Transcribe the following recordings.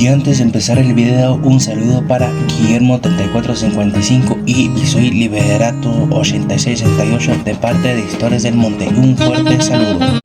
Y antes de empezar el video, un saludo para Guillermo3455 y soy Liberato8668 de parte de Historias del Monte. Un fuerte saludo.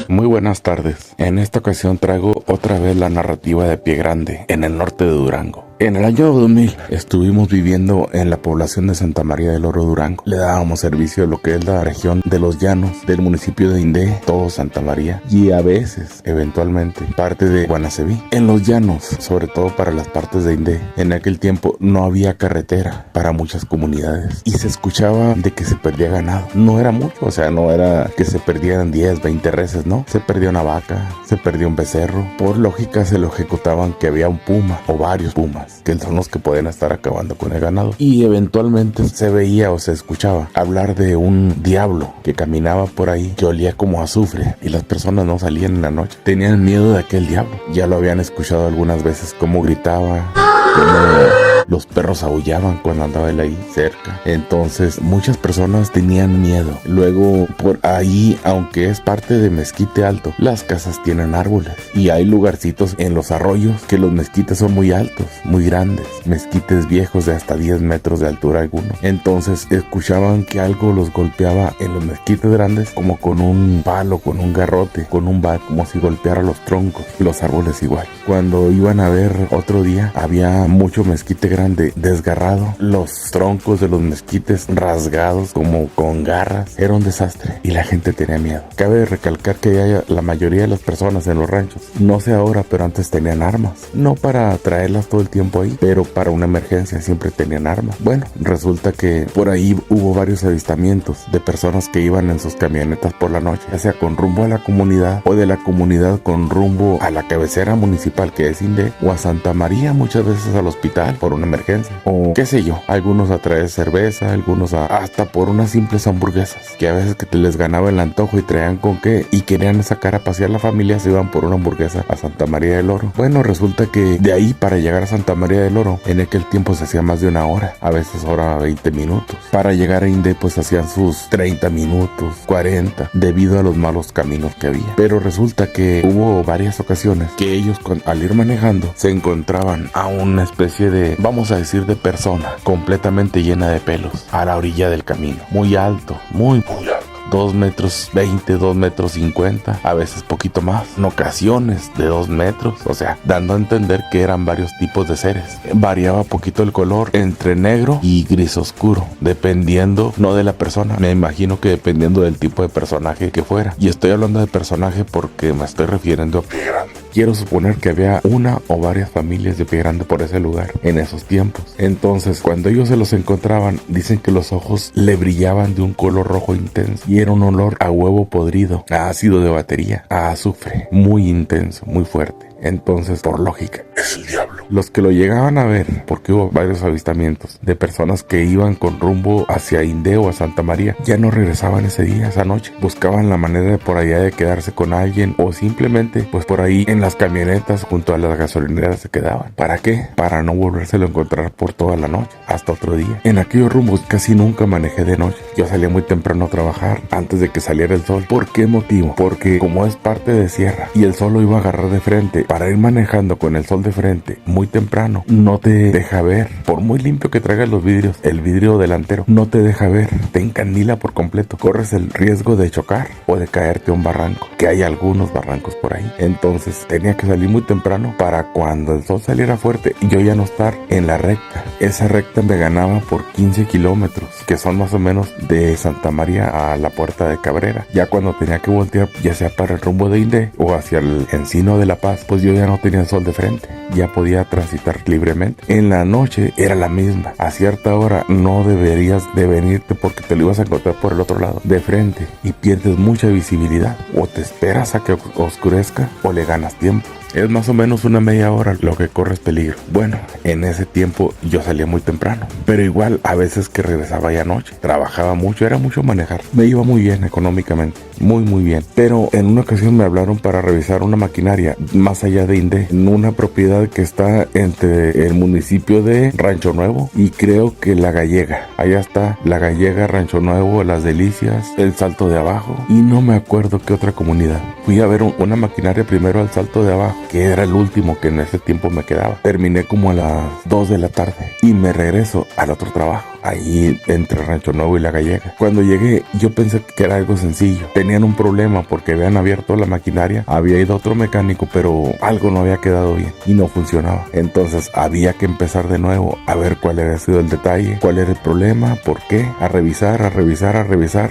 Muy buenas tardes. En esta ocasión traigo otra vez la narrativa de Pie Grande, en el norte de Durango. En el año 2000 estuvimos viviendo en la población de Santa María del Oro, Durango. Le dábamos servicio a lo que es la región de los llanos del municipio de Indé, todo Santa María, y a veces, eventualmente, parte de Guanaceví. En los llanos, sobre todo para las partes de Indé, en aquel tiempo no había carretera para muchas comunidades y se escuchaba de que se perdía ganado. No era mucho, o sea, no era que se perdieran 10, 20 reses, no. Se perdió una vaca, se perdió un becerro. Por lógica se lo ejecutaban que había un puma o varios pumas, que son los que pueden estar acabando con el ganado. Y eventualmente se veía o se escuchaba hablar de un diablo que caminaba por ahí, que olía como azufre, y las personas no salían en la noche. Tenían miedo de aquel diablo. Ya lo habían escuchado algunas veces cómo gritaba, cómo los perros aullaban cuando andaba él ahí cerca. Entonces muchas personas tenían miedo. Luego por ahí, aunque es parte de Mezquite Alto, las casas tienen árboles y hay lugarcitos en los arroyos que los mezquites son muy altos, muy grandes, mezquites viejos de hasta 10 metros de altura algunos. Entonces escuchaban que algo los golpeaba en los mezquites grandes, como con un palo, con un garrote, con un bat, como si golpeara los troncos, y los árboles igual. Cuando iban a ver otro día, había mucho mezquite grande desgarrado, los troncos de los mezquites rasgados como con garras. Era un desastre y la gente tenía miedo. Cabe recalcar que la mayoría de las personas en los ranchos, no sé ahora, pero antes tenían armas, no para traerlas todo el tiempo ahí, pero para una emergencia siempre tenían armas. Bueno, resulta que por ahí hubo varios avistamientos de personas que iban en sus camionetas por la noche, ya sea con rumbo a la comunidad o de la comunidad con rumbo a la cabecera municipal, que es Indé, o a Santa María, muchas veces al hospital por una emergencia, o qué sé yo, algunos a traer cerveza, algunos hasta por unas simples hamburguesas, que a veces que te les ganaba el antojo y traían con qué, y querían sacar a pasear la familia, se iban por una hamburguesa a Santa María del Oro. Bueno, resulta que de ahí para llegar a Santa María del Oro, en aquel tiempo se hacía más de una hora, a veces hora 20 minutos. Para llegar a Indé pues hacían sus 30 minutos, 40, debido a los malos caminos que había. Pero resulta que hubo varias ocasiones que ellos al ir manejando se encontraban a una especie de, vamos a decir, de persona completamente llena de pelos a la orilla del camino, muy alto, muy alto. 2 metros 20, 2 metros 50, a veces poquito más, en ocasiones de 2 metros, o sea, dando a entender que eran varios tipos de seres. Variaba poquito el color entre negro y gris oscuro, dependiendo, no de la persona, me imagino que dependiendo del tipo de personaje que fuera. Y estoy hablando de personaje porque me estoy refiriendo a Pie Grande. Quiero suponer que había una o varias familias de Pie Grande por ese lugar en esos tiempos. Entonces, cuando ellos se los encontraban, dicen que los ojos le brillaban de un color rojo intenso y era un olor a huevo podrido, a ácido de batería, a azufre, muy intenso, muy fuerte. Entonces, por lógica, es el diablo. Los que lo llegaban a ver, porque hubo varios avistamientos de personas que iban con rumbo hacia Indé o a Santa María, ya no regresaban ese día, esa noche. Buscaban la manera de por allá de quedarse con alguien o simplemente, pues por ahí en las camionetas junto a las gasolineras se quedaban. ¿Para qué? Para no volvérselo a encontrar por toda la noche, hasta otro día. En aquellos rumbos casi nunca manejé de noche. Yo salía muy temprano a trabajar, antes de que saliera el sol. ¿Por qué motivo? Porque como es parte de sierra y el sol lo iba a agarrar de frente, para ir manejando con el sol de frente muy temprano, no te deja ver. Por muy limpio que traigas los vidrios, el vidrio delantero no te deja ver, te encandila por completo. Corres el riesgo de chocar o de caerte a un barranco, que hay algunos barrancos por ahí. Entonces tenía que salir muy temprano para cuando el sol saliera fuerte, yo ya no estar en la recta. Esa recta me ganaba por 15 kilómetros, que son más o menos de Santa María a la Puerta de Cabrera. Ya cuando tenía que voltear, ya sea para el rumbo de Indé o hacia el Encino de la Paz, pues yo ya no tenía el sol de frente, ya podía transitar libremente. En la noche era la misma, a cierta hora no deberías de venirte porque te lo ibas a encontrar por el otro lado, de frente, y pierdes mucha visibilidad. O te esperas a que oscurezca o le ganas tiempo. Es más o menos una media hora lo que corres peligro. Bueno, en ese tiempo yo salía muy temprano, pero igual a veces que regresaba ya anoche. Trabajaba mucho, era mucho manejar. Me iba muy bien económicamente, muy bien. Pero en una ocasión me hablaron para revisar una maquinaria más allá de Indé, en una propiedad que está entre el municipio de Rancho Nuevo y creo que La Gallega. Allá está La Gallega, Rancho Nuevo, Las Delicias, El Salto de Abajo y no me acuerdo qué otra comunidad. Fui a ver una maquinaria primero al Salto de Abajo, que era el último que en ese tiempo me quedaba. Terminé como a las 2 de la tarde y me regreso al otro trabajo, ahí entre Rancho Nuevo y La Gallega. Cuando llegué, yo pensé que era algo sencillo. Tenían un problema porque habían abierto la maquinaria, había ido otro mecánico, pero algo no había quedado bien y no funcionaba. Entonces había que empezar de nuevo a ver cuál había sido el detalle, cuál era el problema, por qué, a revisar.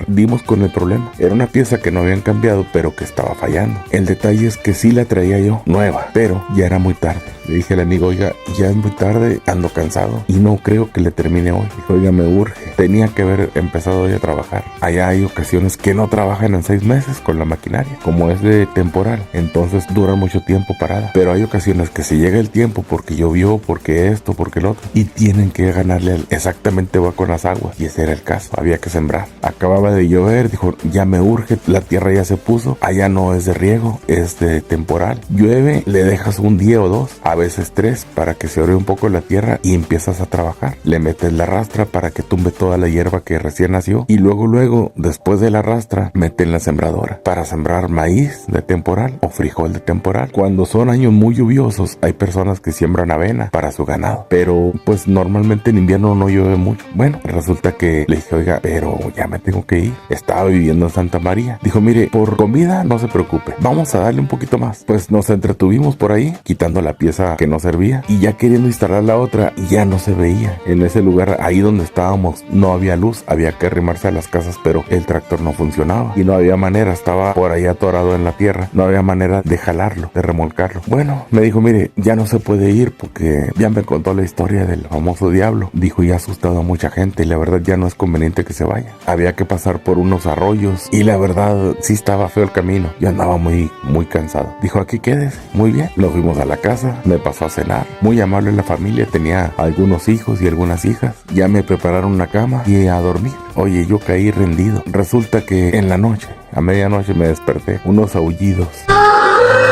Dimos con el problema. Era una pieza que no habían cambiado, pero que estaba fallando. El detalle es que sí la traía yo nueva, pero ya era muy tarde. Le dije al amigo, oiga, ya es muy tarde, ando cansado y no creo que le termine hoy. Dijo, oiga, me urge. Tenía que haber empezado hoy a trabajar. Allá hay ocasiones que no trabajan en 6 meses con la maquinaria, como es de temporal. Entonces dura mucho tiempo parada. Pero hay ocasiones que se llega el tiempo porque llovió, porque esto, porque el otro. Y tienen que ganarle exactamente va con las aguas. Y ese era el caso. Había que sembrar. Acababa de llover, dijo, ya me urge, la tierra ya se puso. Allá no es de riego, es de temporal. Llueve, le dejas un día o dos, a veces 3, para que se ore un poco la tierra y empiezas a trabajar. Le metes la rastra para que tumbe toda la hierba que recién nació y luego, después de la rastra, meten la sembradora para sembrar maíz de temporal o frijol de temporal. Cuando son años muy lluviosos, hay personas que siembran avena para su ganado, pero pues normalmente en invierno no llueve mucho. Bueno, resulta que le dije, oiga, pero ya me tengo que ir. Estaba viviendo en Santa María. Dijo, mire, por comida no se preocupe, vamos a darle un poquito más. Pues nos entretuvimos por ahí, quitando la pieza que no servía y ya queriendo instalar la otra, ya no se veía. En ese lugar, ahí donde estábamos, no había luz, había que arrimarse a las casas, pero el tractor no funcionaba y no había manera, estaba por ahí atorado en la tierra, no había manera de jalarlo, de remolcarlo. Bueno, me dijo, mire, ya no se puede ir porque ya me contó la historia del famoso diablo. Dijo, y ha asustado a mucha gente y la verdad ya no es conveniente que se vaya. Había que pasar por unos arroyos y la verdad sí estaba feo el camino. Yo andaba muy cansado. Dijo, aquí quedes. Muy bien. Nos fuimos a la casa, me pasó a cenar. Muy amable la familia, tenía algunos hijos y algunas hijas. Ya me prepararon una cama y a dormir. Oye, yo caí rendido. Resulta que en la noche, a medianoche me desperté. Unos aullidos,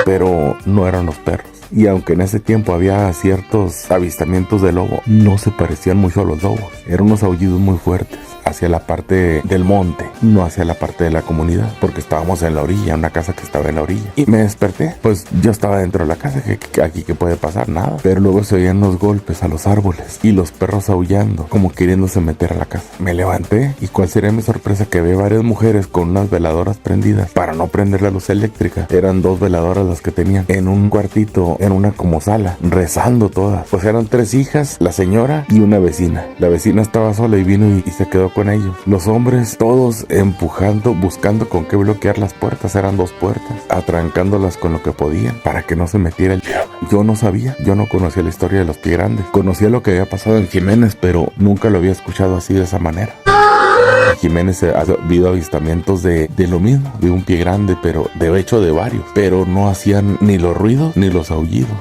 pero no eran los perros. Y aunque en ese tiempo había ciertos avistamientos de lobo, no se parecían mucho a los lobos. Eran unos aullidos muy fuertes hacia la parte del monte, no hacia la parte de la comunidad, porque estábamos en la orilla, una casa que estaba en la orilla. Y me desperté, pues yo estaba dentro de la casa, que aquí que puede pasar nada. Pero luego se oían los golpes a los árboles y los perros aullando, como queriéndose meter a la casa. Me levanté y cuál sería mi sorpresa que vi varias mujeres con unas veladoras prendidas para no prender la luz eléctrica. Eran 2 veladoras las que tenían en un cuartito, en una como sala, rezando todas. Pues eran 3 hijas, la señora y una vecina. La vecina estaba sola y vino y se quedó con ellos. Los hombres todos empujando, buscando con qué bloquear las puertas. Eran 2 puertas, atrancándolas con lo que podían para que no se metiera el diablo. Yo no sabía, yo no conocía la historia de los Pie Grandes. Conocía lo que había pasado en Jiménez, pero nunca lo había escuchado así de esa manera. En Jiménez ha habido avistamientos de lo mismo, de un pie grande, pero de hecho de varios, pero no hacían ni los ruidos ni los aullidos.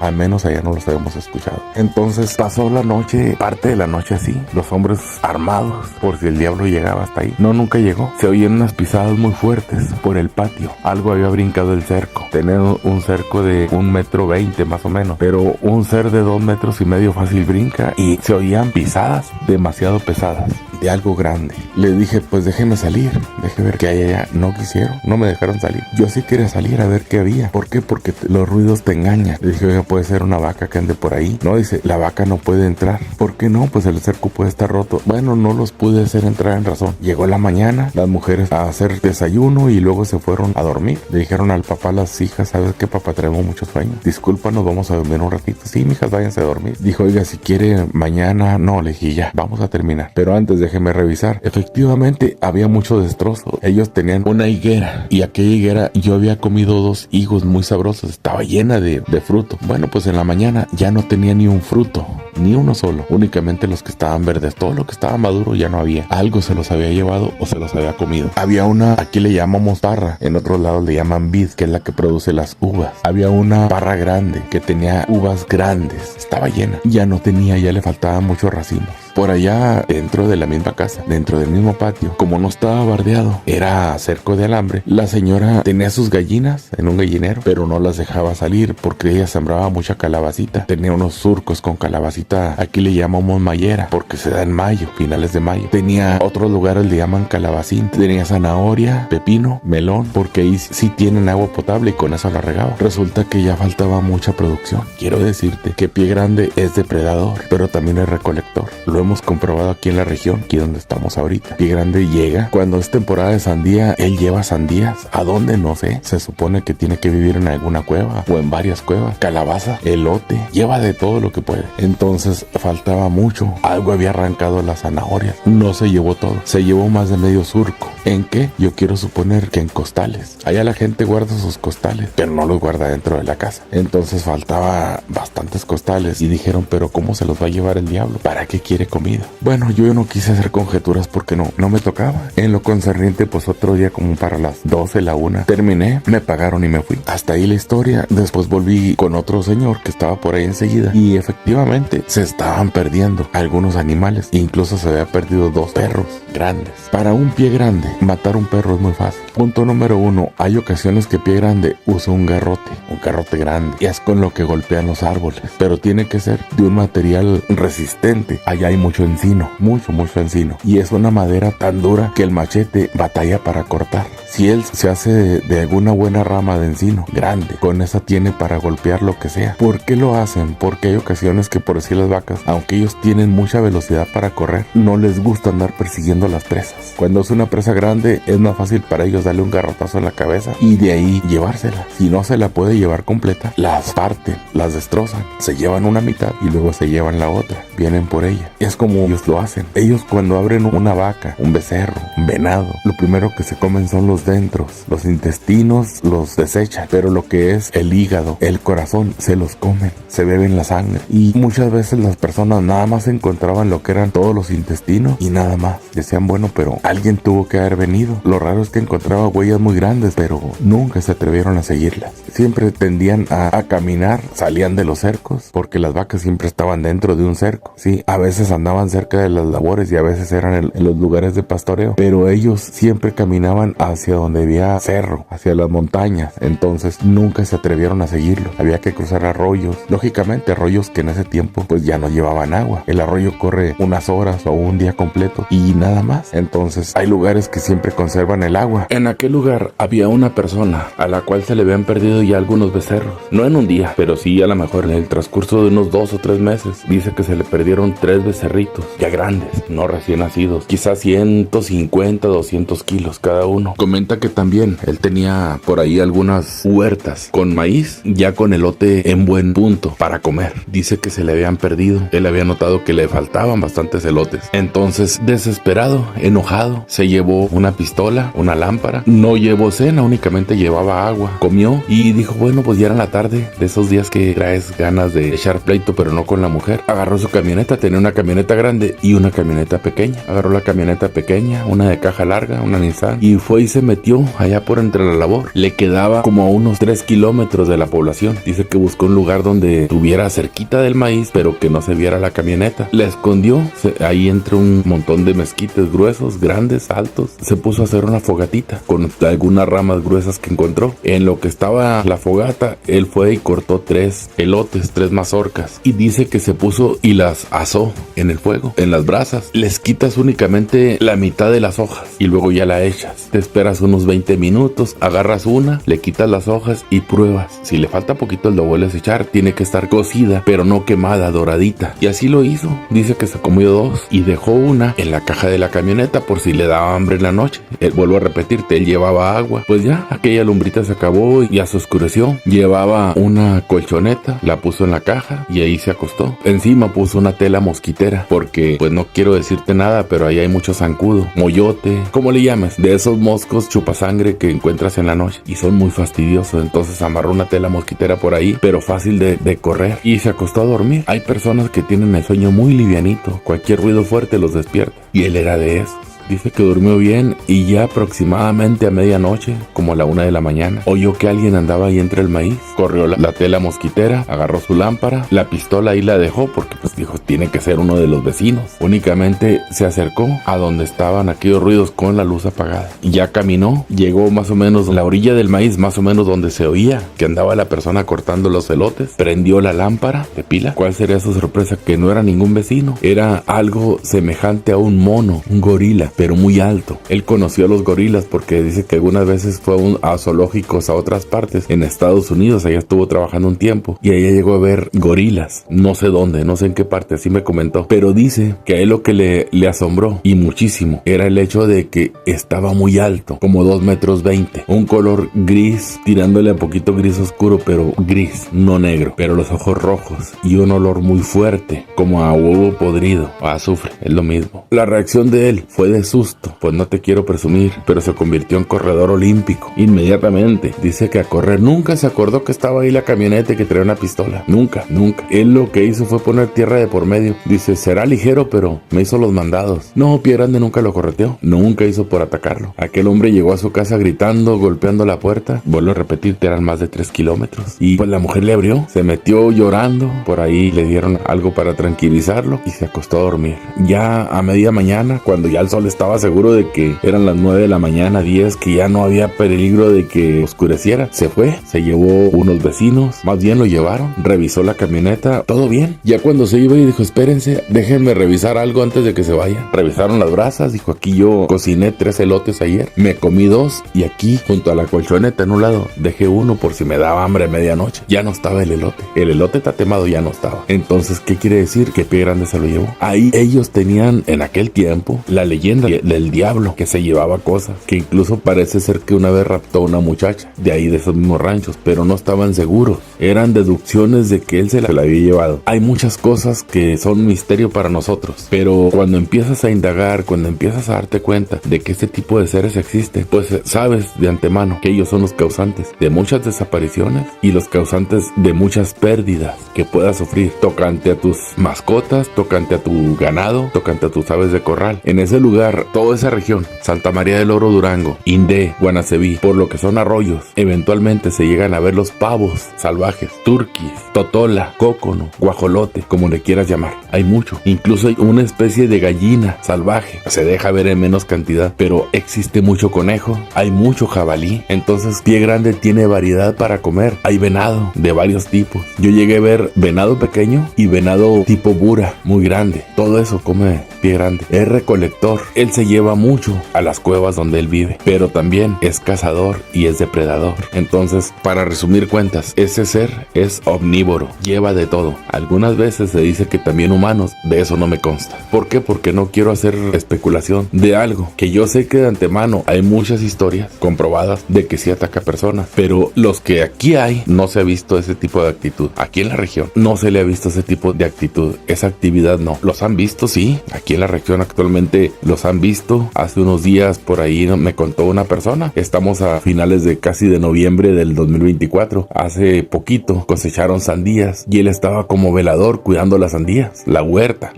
Al menos allá no los habíamos escuchado. Entonces pasó la noche, parte de la noche así, los hombres armados por si el diablo llegaba hasta ahí. No, nunca llegó. Se oían unas pisadas muy fuertes por el patio. Algo había brincado el cerco. Tenía un cerco de 1,20 m más o menos, pero un ser de 2,5 m fácil brinca y se oían pisadas demasiado pesadas de algo grande. Le dije, pues déjeme salir, deje ver qué hay allá. No quisieron, no me dejaron salir. Yo sí quería salir a ver qué había. ¿Por qué? Porque los ruidos te engañan. Le dije, oiga, puede ser una vaca que ande por ahí. No, dice, la vaca no puede entrar. ¿Por qué no? Pues el cerco puede estar roto. Bueno, no los pude hacer entrar en razón. Llegó la mañana, las mujeres a hacer desayuno y luego se fueron a dormir. Le dijeron al papá, las hijas, ¿sabes qué, papá? Traemos mucho sueño. Disculpa, nos vamos a dormir un ratito. Sí, mijas, váyanse a dormir. Dijo, oiga, si quiere mañana. No, le dije, ya, vamos a terminar. Pero antes déjeme revisar. Efectivamente, había mucho destrozo. Ellos tenían una higuera y aquella higuera yo había comido 2 higos muy sabrosos. Estaba llena de fruto. Bueno, pues en la mañana ya no tenía ni un fruto, ni uno solo, únicamente los que estaban verdes. Todo lo que estaba maduro ya no había. Algo se los había llevado o se los había comido. Había una, aquí le llamamos parra, en otros lados le llaman vid, que es la que produce las uvas. Había una parra grande que tenía uvas grandes, estaba llena, ya no tenía, ya le faltaban muchos racimos. por allá dentro de la misma casa, dentro del mismo patio, como no estaba bardeado, era cerco de alambre, la señora tenía sus gallinas en un gallinero, pero no las dejaba salir porque ella sembraba mucha calabacita. Tenía unos surcos con calabacita, aquí le llamamos mayera, porque se da en mayo, finales de mayo. Tenía otros lugares le llaman calabacín. Tenía zanahoria, pepino, melón, porque ahí sí tienen agua potable y con eso la regaba. Resulta que ya faltaba mucha producción. Quiero decirte que Pie Grande es depredador, pero también es recolector. Lo hemos comprobado aquí en la región, aquí donde estamos ahorita. Pie Grande llega cuando es temporada de sandía, él lleva sandías. ¿A dónde? No sé. Se supone que tiene que vivir en alguna cueva o en varias cuevas. Calabaza, elote, lleva de todo lo que puede. Entonces faltaba mucho. Algo había arrancado las zanahorias. No se llevó todo. Se llevó más de medio surco. ¿En qué? Yo quiero suponer que en costales. Allá la gente guarda sus costales, pero no los guarda dentro de la casa. Entonces faltaba bastantes costales y dijeron, pero ¿cómo se los va a llevar el diablo? ¿Para qué quiere comida? Bueno, yo no quise hacer conjeturas porque no me tocaba. En lo concerniente, pues otro día como para las 12, la 1, terminé, me pagaron y me fui. Hasta ahí la historia. Después volví con otro señor que estaba por ahí enseguida y efectivamente se estaban perdiendo algunos animales. Incluso se había perdido 2 perros grandes. Para un Pie Grande, matar un perro es muy fácil. Punto número 1, hay ocasiones que Pie Grande usa un garrote grande, y es con lo que golpean los árboles, pero tiene que ser de un material resistente. Allá hay mucho encino, mucho encino, y es una madera tan dura que el machete batalla para cortar. Si él se hace de alguna buena rama de encino grande, con esa tiene para golpear lo que sea. ¿Por qué lo hacen? Porque hay ocasiones que, por decir, las vacas, aunque ellos tienen mucha velocidad para correr, no les gusta andar persiguiendo las presas. Cuando es una presa grande, es más fácil para ellos darle un garrotazo en la cabeza y de ahí llevársela. Si no se la puede llevar completa, las parten, las destrozan, se llevan una mitad y luego se llevan la otra. Vienen por ella. Es como ellos lo hacen. Ellos cuando abren una vaca, un becerro, un venado, lo primero que se comen son los dentros. Los intestinos los desechan, pero lo que es el hígado, el corazón, se los comen, se beben la sangre. Y muchas veces las personas nada más encontraban lo que eran todos los intestinos y nada más. Decían, bueno, pero alguien tuvo que haber venido. Lo raro es que encontraba huellas muy grandes, pero nunca se atrevieron a seguirlas. Siempre tendían a caminar, salían de los cercos, porque las vacas siempre estaban dentro de un cerco. Sí, a veces andaban cerca de las labores y a veces eran en los lugares de pastoreo, pero ellos siempre caminaban hacia donde había cerro, hacia las montañas. Entonces nunca se atrevieron a seguirlo. Había que cruzar arroyos, lógicamente arroyos que en ese tiempo pues ya no llevaban agua. El arroyo corre unas horas o un día completo y nada más. Entonces hay lugares que siempre conservan el agua. En aquel lugar había una persona a la cual se le habían perdido ya algunos becerros, no en un día, pero sí a lo mejor en el transcurso de unos 2 o 3 meses. Dice que se le perdieron 3 becerritos, ya grandes, no recién nacidos, quizás 150, 200 kilos cada uno. Comenta que también él tenía por ahí algunas huertas con maíz, ya con elote en buen punto para comer. Dice que se le habían perdido, él había notado que le faltaban bastantes elotes. Entonces, desesperado, enojado, se llevó una pistola, una lámpara, no llevó cena, únicamente llevaba agua, comió y dijo, bueno, pues ya era la tarde, de esos días que traes ganas de echar pleito pero no con la mujer. Agarró su camioneta, tenía una camioneta grande y una camioneta pequeña. Agarró la camioneta pequeña, una de caja larga, una Nissan, y fue y se metió allá por entre la labor. Le quedaba como a unos 3 kilómetros de la población. Dice que buscó un lugar donde estuviera cerquita del maíz, pero que no se viera la camioneta. La escondió ahí entre un montón de mezquites gruesos, grandes, altos. Se puso a hacer una fogatita con algunas ramas gruesas que encontró. En lo que estaba la fogata, él fue y cortó 3 elotes, 3 mazorcas, y dice que se puso y las asó en el fuego, en las brasas. Les quitas únicamente la mitad de las hojas y luego ya la echas. Te esperas unos 20 minutos, agarras una, le quitas las hojas y pruebas. Si le falta poquito, lo vuelves a echar. Tiene que estar cocida, pero no quemada, doradita. Y así lo hizo. Dice que se comió 2 y dejó una en la caja de la camioneta por si le daba hambre en la noche. Vuelvo a repetirte, él llevaba agua. Pues ya, aquella lumbrita se acabó y ya se oscureció. Llevaba una colchoneta, la puso en la caja y ahí se acostó. Encima puso una tela mosquitera, porque pues no quiero decirte nada, pero ahí hay mucho zancudo, moyote, como le llames, de esos moscos chupasangre que encuentras en la noche y son muy fastidiosos. Entonces amarró una tela mosquitera por ahí, pero fácil de correr, y se acostó a dormir. Hay personas que tienen el sueño muy livianito, cualquier ruido fuerte los despierta, y él era de esos. Dice que durmió bien y ya aproximadamente a medianoche, como a la 1 de la mañana, oyó que alguien andaba ahí entre el maíz. Corrió la tela mosquitera, agarró su lámpara, la pistola ahí la dejó porque pues dijo, tiene que ser uno de los vecinos. Únicamente se acercó a donde estaban aquellos ruidos con la luz apagada. Y ya caminó, llegó más o menos a la orilla del maíz, más o menos donde se oía que andaba la persona cortando los elotes. Prendió la lámpara de pila. ¿Cuál sería su sorpresa? Que no era ningún vecino, era algo semejante a un mono, un gorila, pero muy alto. Él conoció a los gorilas porque dice que algunas veces fue a zoológicos a otras partes en Estados Unidos. Allá estuvo trabajando un tiempo y allá llegó a ver gorilas, no sé dónde, no sé en qué parte, así me comentó, pero dice que a él lo que le asombró y muchísimo era el hecho de que estaba muy alto, como 2,20 metros, un color gris, tirándole a poquito gris oscuro, pero gris, no negro, pero los ojos rojos y un olor muy fuerte, como a huevo podrido, a azufre, es lo mismo. La reacción de él fue de susto, pues no te quiero presumir, pero se convirtió en corredor olímpico inmediatamente. Dice que a correr, nunca se acordó que estaba ahí la camioneta y que traía una pistola, nunca. Él lo que hizo fue poner tierra de por medio. Dice, será ligero, pero me hizo los mandados. No, Pie Grande nunca lo correteó, nunca hizo por atacarlo. Aquel hombre llegó a su casa gritando, golpeando la puerta. Vuelvo a repetir, eran más de 3 kilómetros. Y pues la mujer le abrió, se metió llorando, por ahí le dieron algo para tranquilizarlo y se acostó a dormir. Ya a media mañana, cuando ya el sol estaba seguro de que eran las 9 de la mañana, 10, que ya no había peligro de que oscureciera, se fue, se llevó unos vecinos, más bien lo llevaron, revisó la camioneta, todo bien. Ya cuando se iba y dijo, espérense, déjenme revisar algo antes de que se vayan. Revisaron las brasas, dijo, aquí yo cociné 3 elotes ayer, me comí 2 y aquí junto a la colchoneta en un lado dejé uno por si me daba hambre a medianoche. Ya no estaba el elote tatemado ya no estaba. Entonces, ¿qué quiere decir? Que Pie Grande se lo llevó. Ahí ellos tenían en aquel tiempo la leyenda del diablo que se llevaba cosas, que incluso parece ser que una vez raptó a una muchacha de ahí de esos mismos ranchos, pero no estaban seguros. Eran deducciones de que él se la había llevado. Hay muchas cosas que son misterio para nosotros, pero cuando empiezas a indagar, cuando empiezas a darte cuenta de que este tipo de seres existen, pues sabes de antemano que ellos son los causantes de muchas desapariciones y los causantes de muchas pérdidas que puedas sufrir tocante a tus mascotas, tocante a tu ganado, tocante a tus aves de corral. En ese lugar, toda esa región, Santa María del Oro, Durango, Indé, Guanaceví, por lo que son arroyos, eventualmente se llegan a ver los pavos salvajes, turquís, totola, cócono, guajolote, como le quieras llamar. Hay mucho, incluso hay una especie de gallina salvaje, se deja ver en menos cantidad, pero existe mucho conejo, hay mucho jabalí. Entonces Pie Grande tiene variedad para comer. Hay venado de varios tipos. Yo llegué a ver venado pequeño y venado tipo bura, muy grande. Todo eso come Pie Grande. Es recolector. Él se lleva mucho a las cuevas donde él vive, pero también es cazador y es depredador. Entonces, para resumir cuentas, ese ser es omnívoro, lleva de todo. Algunas veces se dice que también humanos, de eso no me consta. ¿Por qué? Porque no quiero hacer especulación de algo que yo sé que de antemano hay muchas historias comprobadas de que sí ataca personas, pero los que aquí hay no se ha visto ese tipo de actitud. Aquí en la región no se le ha visto ese tipo de actitud, esa actividad no. Los han visto, sí, aquí en la región actualmente los han visto. Hace unos días por ahí me contó una persona, estamos a finales de casi de noviembre del 2024, hace poquito cosecharon sandías y él estaba como velador cuidando las sandías, la huerta.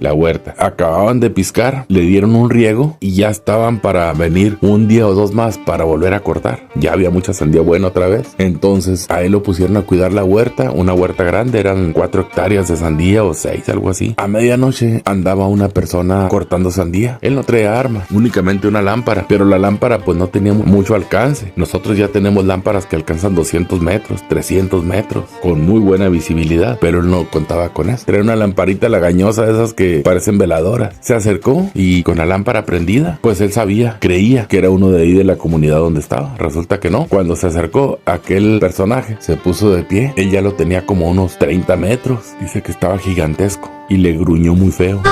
Acababan de piscar, le dieron un riego y ya estaban para venir un día o 2 más para volver a cortar. Ya había mucha sandía buena otra vez. Entonces a él lo pusieron a cuidar la huerta, una huerta grande, eran 4 hectáreas de sandía o 6, algo así. A medianoche andaba una persona cortando sandía. Él no traía arma, únicamente una lámpara, pero la lámpara pues no tenía mucho alcance. Nosotros ya tenemos lámparas que alcanzan 200 metros, 300 metros, con muy buena visibilidad, pero él no contaba con eso. Traía una lamparita lagañosa de esas que parecen veladoras. Se acercó y con la lámpara prendida, pues él sabía, creía que era uno de ahí de la comunidad donde estaba. Resulta que no. Cuando se acercó, aquel personaje se puso de pie. Él ya lo tenía como unos 30 metros. Dice que estaba gigantesco y le gruñó muy feo.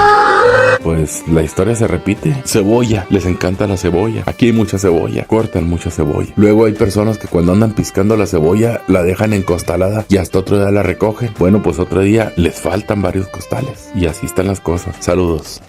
Pues la historia se repite. Cebolla, les encanta la cebolla. Aquí hay mucha cebolla, cortan mucha cebolla. Luego hay personas que cuando andan piscando la cebolla la dejan encostalada y hasta otro día la recogen. Bueno, pues otro día les faltan varios costales y así están las cosas. Saludos.